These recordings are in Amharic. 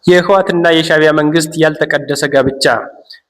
የህወሓትና የሻዕቢያ መንግስት ያልተቀደሰ ጋብቻ።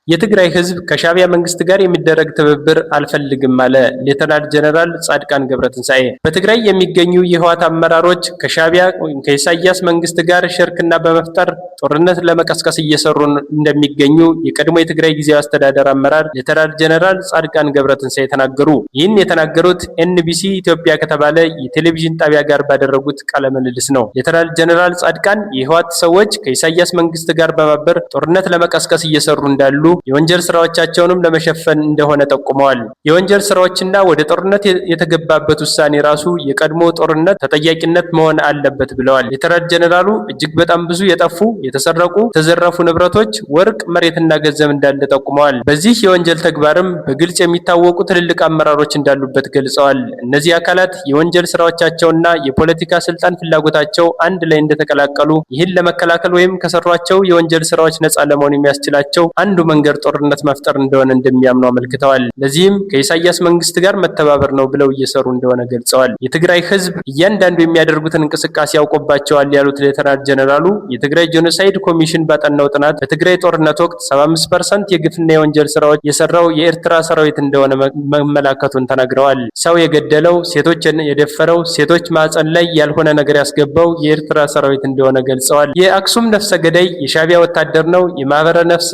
የትግራይ ህዝብ ከሻዕቢያ መንግስት ጋር የሚደረግ ትብብር አልፈልግም አለ ሌተናንት ጀነራል ጻድቃን ገብረትንሳኤ። በትግራይ የሚገኙ የህወሓት አመራሮች ከሻዕቢያ ከኢሳያስ መንግስት ጋር ሽርክና በመፍጠር ጦርነት ለመቀስቀስ እየሰሩ እንደሚገኙ የቀድሞ የትግራይ ጊዜያዊ አስተዳደር አመራር ሌተናንት ጀነራል ጻድቃን ገብረትንሳኤ ተናገሩ። ይህን የተናገሩት ኤንቢሲ ኢትዮጵያ ከተባለ የቴሌቪዥን ጣቢያ ጋር ባደረጉት ቃለ ምልልስ ነው። ሌተናንት ጀነራል ጻድቃን የህወሓት ሰዎች ከኢሳያስ መንግስት ጋር በማበር ጦርነት ለመቀስቀስ እየሰሩ እንዳሉ የወንጀል ስራዎቻቸውንም ለመሸፈን እንደሆነ ጠቁመዋል። የወንጀል ስራዎችና ወደ ጦርነት የተገባበት ውሳኔ ራሱ የቀድሞ ጦርነት ተጠያቂነት መሆን አለበት ብለዋል። ሌተናንት ጀነራሉ እጅግ በጣም ብዙ የጠፉ፣ የተሰረቁ፣ የተዘረፉ ንብረቶች፣ ወርቅ፣ መሬትና ገንዘብ እንዳለ ጠቁመዋል። በዚህ የወንጀል ተግባርም በግልጽ የሚታወቁ ትልልቅ አመራሮች እንዳሉበት ገልጸዋል። እነዚህ አካላት የወንጀል ስራዎቻቸውና የፖለቲካ ስልጣን ፍላጎታቸው አንድ ላይ እንደተቀላቀሉ ይህን ለመከላከል ወይም ከሰሯቸው የወንጀል ስራዎች ነፃ ለመሆን የሚያስችላቸው አንዱ መንገድ ጦርነት መፍጠር እንደሆነ እንደሚያምኑ አመልክተዋል። ለዚህም ከኢሳያስ መንግስት ጋር መተባበር ነው ብለው እየሰሩ እንደሆነ ገልጸዋል። የትግራይ ህዝብ እያንዳንዱ የሚያደርጉትን እንቅስቃሴ ያውቆባቸዋል ያሉት ሌተናንት ጀነራሉ የትግራይ ጄኖሳይድ ኮሚሽን ባጠናው ጥናት በትግራይ ጦርነት ወቅት 75% የግፍና የወንጀል ስራዎች የሰራው የኤርትራ ሰራዊት እንደሆነ መመላከቱን ተናግረዋል። ሰው የገደለው፣ ሴቶችን የደፈረው፣ ሴቶች ማዕፀን ላይ ያልሆነ ነገር ያስገባው የኤርትራ ሰራዊት እንደሆነ ገልጸዋል። የአክሱም ነፍሰ ገዳይ የሻዕቢያ ወታደር ነው።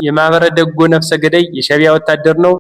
የማህበረ ደጎ ነፍሰ ገዳይ የሻዕቢያ ወታደር ነው።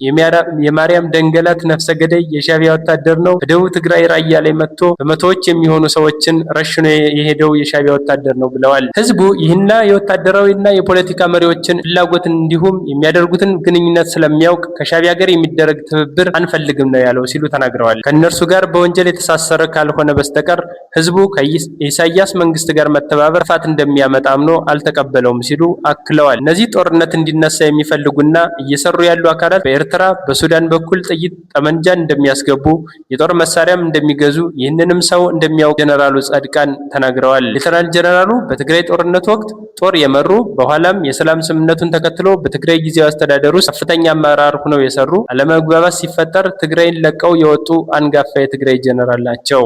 የማርያም ደንገላት ነፍሰ ገዳይ የሻዕቢያ ወታደር ነው። በደቡብ ትግራይ ራያ ላይ መጥቶ በመቶዎች የሚሆኑ ሰዎችን ረሽኖ የሄደው የሻዕቢያ ወታደር ነው ብለዋል። ህዝቡ ይህና የወታደራዊና የፖለቲካ መሪዎችን ፍላጎትን እንዲሁም የሚያደርጉትን ግንኙነት ስለሚያውቅ ከሻዕቢያ ጋር የሚደረግ ትብብር አንፈልግም ነው ያለው ሲሉ ተናግረዋል። ከእነርሱ ጋር በወንጀል የተሳሰረ ካልሆነ በስተቀር ህዝቡ ከኢሳያስ መንግስት ጋር መተባበር ጥፋት እንደሚያመጣ አምኖ አልተቀበለውም ሲሉ አክለዋል። እነዚህ ጦርነት እንዲነሳ የሚፈልጉና እየሰሩ ያሉ አካላት በኤርትራ በሱዳን በኩል ጥይት፣ ጠመንጃ እንደሚያስገቡ የጦር መሳሪያም እንደሚገዙ ይህንንም ሰው እንደሚያውቁ ጀነራሉ ጻድቃን ተናግረዋል። ሌተናንት ጀነራሉ በትግራይ ጦርነት ወቅት ጦር የመሩ በኋላም የሰላም ስምምነቱን ተከትሎ በትግራይ ጊዜያዊ አስተዳደር ውስጥ ከፍተኛ አመራር ሆነው የሰሩ አለመግባባት ሲፈጠር ትግራይን ለቀው የወጡ አንጋፋ የትግራይ ጀነራል ናቸው።